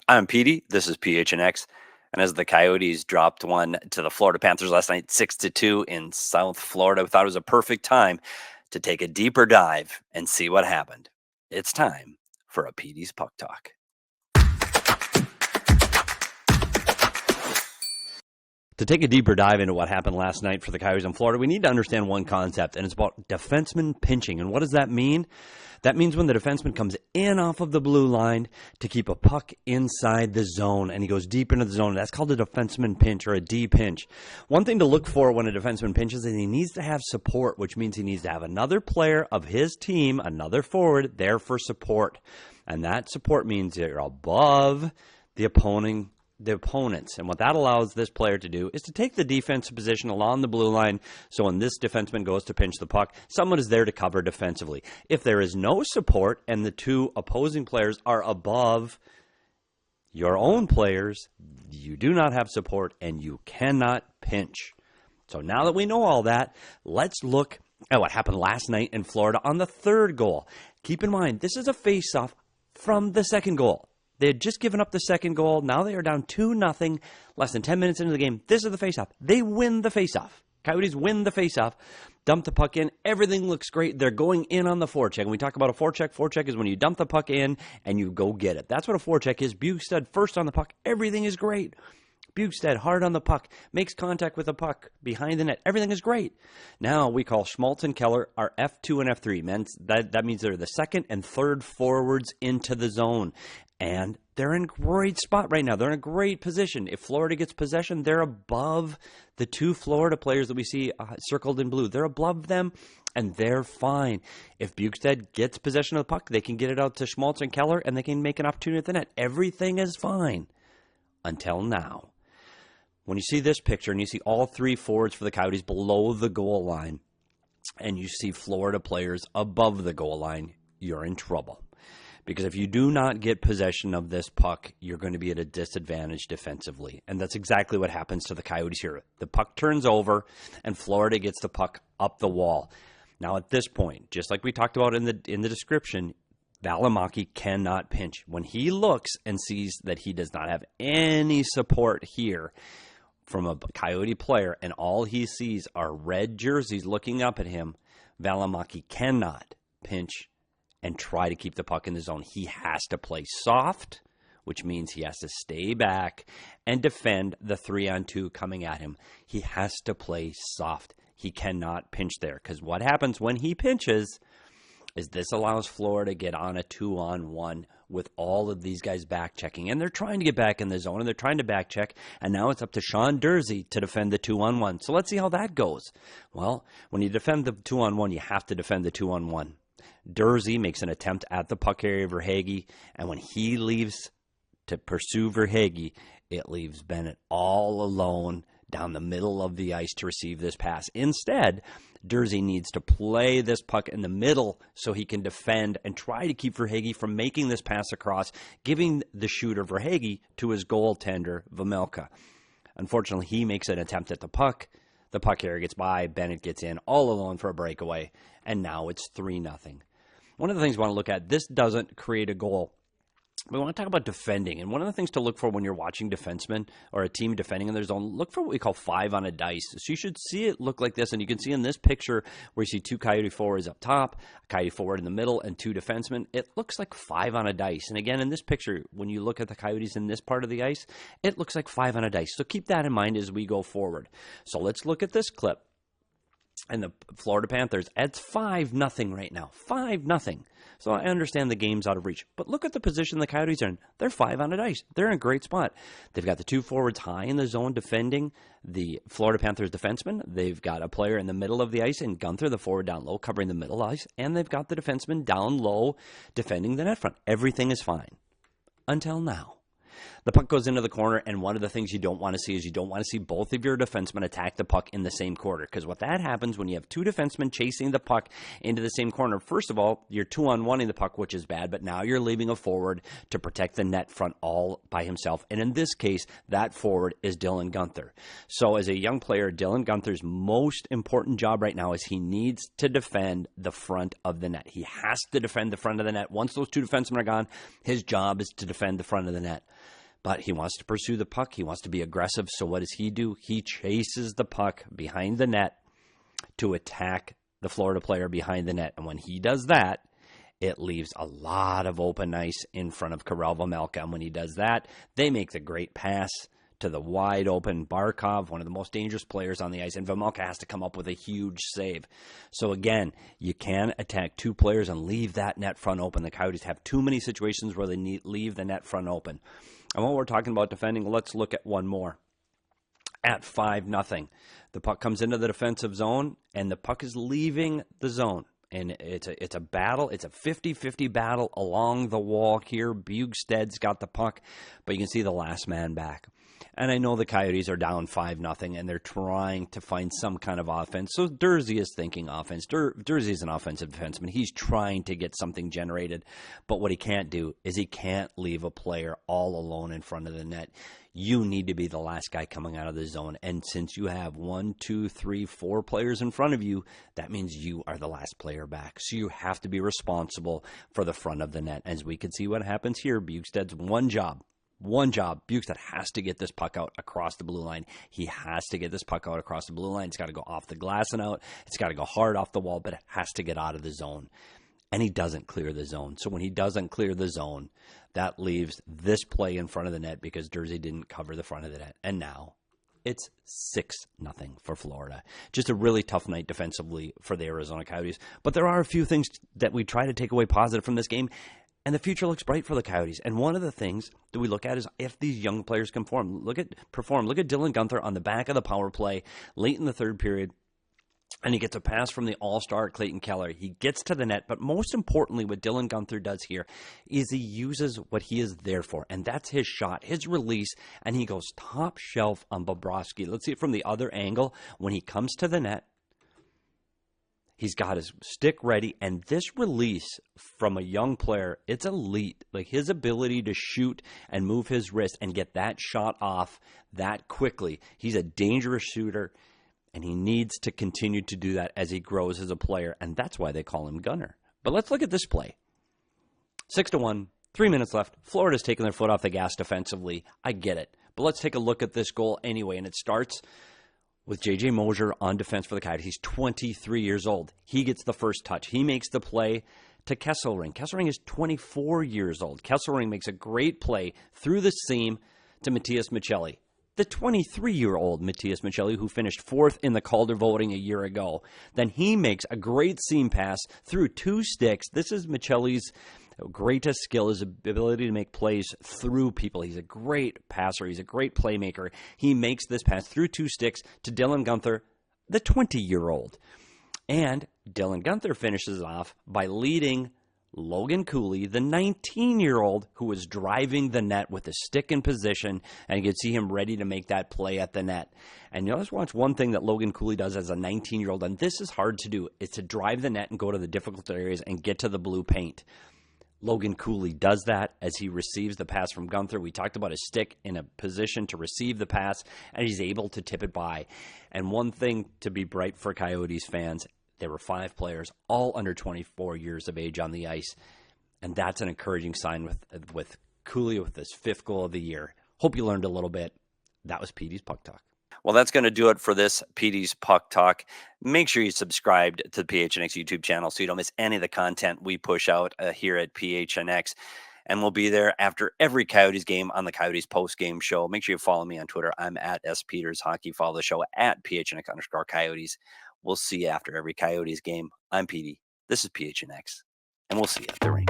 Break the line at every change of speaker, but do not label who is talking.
I'm Petey. This is PHNX. And as the Coyotes dropped one to the Florida Panthers last night, 6-2 in South Florida, we thought it was a perfect time to take a deeper dive and see what happened. It's time for a Petey's Puck Talk. To take a deeper dive into what happened last night for the Coyotes in Florida, we need to understand one concept, and it's about defenseman pinching. And what does that mean? That means when the defenseman comes in off of the blue line to keep a puck inside the zone, and he goes deep into the zone. That's called a defenseman pinch or a D pinch. One thing to look for when a defenseman pinches is he needs to have support, which means he needs to have another player of his team, another forward, there for support. And that support means you're above the opponents. And what that allows this player to do is to take the defensive position along the blue line. So when this defenseman goes to pinch the puck, someone is there to cover defensively. If there is no support and the two opposing players are above your own players, you do not have support and you cannot pinch. So now that we know all that, let's look at what happened last night in Florida on the third goal. Keep in mind, this is a face-off from the second goal. They had just given up the second goal. Now they are down 2-0, less than 10 minutes into the game. This is the faceoff. They win the faceoff. Coyotes win the faceoff, dump the puck in. Everything looks great. They're going in on the forecheck. When we talk about a forecheck is when you dump the puck in and you go get it. That's what a forecheck is. Bukestad first on the puck. Everything is great. Bukestad hard on the puck, makes contact with the puck behind the net. Everything is great. Now we call Schmaltz and Keller our F2 and F3. That means they're the second and third forwards into the zone. And they're in great spot right now. They're in a great position. If Florida gets possession, they're above the two Florida players that we see circled in blue. They're above them, and they're fine. If Bukestad gets possession of the puck, they can get it out to Schmaltz and Keller, and they can make an opportunity at the net. Everything is fine until now. When you see this picture and you see all three forwards for the Coyotes below the goal line, and you see Florida players above the goal line, you're in trouble. Because if you do not get possession of this puck, you're going to be at a disadvantage defensively. And that's exactly what happens to the Coyotes here. The puck turns over, and Florida gets the puck up the wall. Now at this point, just like we talked about in the description, Valimaki cannot pinch. When he looks and sees that he does not have any support here from a Coyote player, and all he sees are red jerseys looking up at him, Valimaki cannot pinch and try to keep the puck in the zone. He has to play soft, which means he has to stay back and defend the 3-on-2 coming at him. He has to play soft. He cannot pinch there, because what happens when he pinches is this allows Florida to get on a 2-on-1 with all of these guys back checking. And they're trying to get back in the zone, and they're trying to back check. And now it's up to Sean Durzi to defend the 2-on-1. So let's see how that goes. Well, when you defend the 2-on-1, you have to defend the 2-on-1. Durzi makes an attempt at the puck area of Verhaeghe, and when he leaves to pursue Verhaeghe, it leaves Bennett all alone down the middle of the ice to receive this pass. Instead, Durzi needs to play this puck in the middle so he can defend and try to keep Verhaeghe from making this pass across, giving the shooter Verhaeghe to his goaltender, Vejmelka. Unfortunately, he makes an attempt at the puck. The puck area gets by, Bennett gets in all alone for a breakaway, and now it's 3-0. One of the things we want to look at, this doesn't create a goal. We want to talk about defending. And one of the things to look for when you're watching defensemen or a team defending in their zone, look for what we call 5 on a dice. So you should see it look like this. And you can see in this picture where you see 2 Coyote forwards up top, a Coyote forward in the middle, and 2 defensemen. It looks like 5 on a dice. And again, in this picture, when you look at the Coyotes in this part of the ice, it looks like 5 on a dice. So keep that in mind as we go forward. So let's look at this clip. And the Florida Panthers, it's 5-0 right now. 5-0. So I understand the game's out of reach. But look at the position the Coyotes are in. They're 5 on a dice. They're in a great spot. They've got the 2 forwards high in the zone defending the Florida Panthers defenseman. They've got a player in the middle of the ice and Guenther, the forward down low, covering the middle ice. And they've got the defenseman down low defending the net front. Everything is fine. Until now. The puck goes into the corner, and one of the things you don't want to see is you don't want to see both of your defensemen attack the puck in the same corner, because what that happens when you have 2 defensemen chasing the puck into the same corner, first of all, you're 2-on-1ing the puck, which is bad, but now you're leaving a forward to protect the net front all by himself, and in this case, that forward is Dylan Guenther. So as a young player, Dylan Guenther's most important job right now is he needs to defend the front of the net. He has to defend the front of the net. Once those 2 defensemen are gone, his job is to defend the front of the net. But he wants to pursue the puck. He wants to be aggressive. So what does he do? He chases the puck behind the net to attack the Florida player behind the net. And when he does that, it leaves a lot of open ice in front of Karel Vejmelka. And when he does that, they make the great pass to the wide open Barkov, one of the most dangerous players on the ice. And Vejmelka has to come up with a huge save. So again, you can attack two players and leave that net front open. The Coyotes have too many situations where they leave the net front open. And while we're talking about defending, let's look at one more. At 5-0, the puck comes into the defensive zone, and the puck is leaving the zone. And it's a battle. It's a 50-50 battle along the wall here. Bjugsted's got the puck, but you can see the last man back. And I know the Coyotes are down 5-0, and they're trying to find some kind of offense. So Durzi is thinking offense. Durzi is an offensive defenseman. He's trying to get something generated. But what he can't do is he can't leave a player all alone in front of the net. You need to be the last guy coming out of the zone. And since you have 1, 2, 3, 4 players in front of you, that means you are the last player back. So you have to be responsible for the front of the net. As we can see what happens here, Bjugsted's one job. Bjugstad has to get this puck out across the blue line. He has to get this puck out across the blue line. It's got to go off the glass and out. It's got to go hard off the wall, but it has to get out of the zone. And he doesn't clear the zone. So when he doesn't clear the zone, that leaves this play in front of the net because Durzi didn't cover the front of the net. And now it's 6-0 for Florida. Just a really tough night defensively for the Arizona Coyotes. But there are a few things that we try to take away positive from this game. And the future looks bright for the Coyotes. And one of the things that we look at is if these young players can perform. Look at Dylan Guenther on the back of the power play late in the third period. And he gets a pass from the all-star Clayton Keller. He gets to the net. But most importantly, what Dylan Guenther does here is he uses what he is there for. And that's his shot, his release. And he goes top shelf on Bobrovsky. Let's see it from the other angle. When he comes to the net, he's got his stick ready, and this release from a young player, it's elite. Like his ability to shoot and move his wrist and get that shot off that quickly. He's a dangerous shooter, and he needs to continue to do that as he grows as a player, and that's why they call him Gunner. But let's look at this play. 6-1, 3 minutes left. Florida's taking their foot off the gas defensively. I get it. But let's take a look at this goal anyway, and it starts with J.J. Mosier on defense for the Coyotes. He's 23 years old. He gets the first touch. He makes the play to Kesselring. Kesselring is 24 years old. Kesselring makes a great play through the seam to Matias Maccelli. The 23-year-old Matias Maccelli, who finished 4th in the Calder voting a year ago. Then he makes a great seam pass through 2 sticks. This is Maccelli's greatest skill, his ability to make plays through people. He's a great passer. He's a great playmaker. He makes this pass through 2 sticks to Dylan Guenther, the 20-year-old. And Dylan Guenther finishes off by leading Logan Cooley, the 19-year-old who was driving the net with a stick in position, and you can see him ready to make that play at the net. And you let's watch one thing that Logan Cooley does as a 19-year-old, and this is hard to do. It's to drive the net and go to the difficult areas and get to the blue paint. Logan Cooley does that as he receives the pass from Guenther. We talked about his stick in a position to receive the pass, and he's able to tip it by. And one thing to be bright for Coyotes fans, there were 5 players, all under 24 years of age on the ice. And that's an encouraging sign with Cooley with his 5th goal of the year. Hope you learned a little bit. That was Petey's Puck Talk. Well, that's going to do it for this Petey's Puck Talk. Make sure you subscribe to the PHNX YouTube channel so you don't miss any of the content we push out here at PHNX. And we'll be there after every Coyotes game on the Coyotes post-game show. Make sure you follow me on Twitter. I'm at SPetersHockey. Follow the show at PHNX_Coyotes. We'll see you after every Coyotes game. I'm Petey. This is PHNX. And we'll see you at the rink.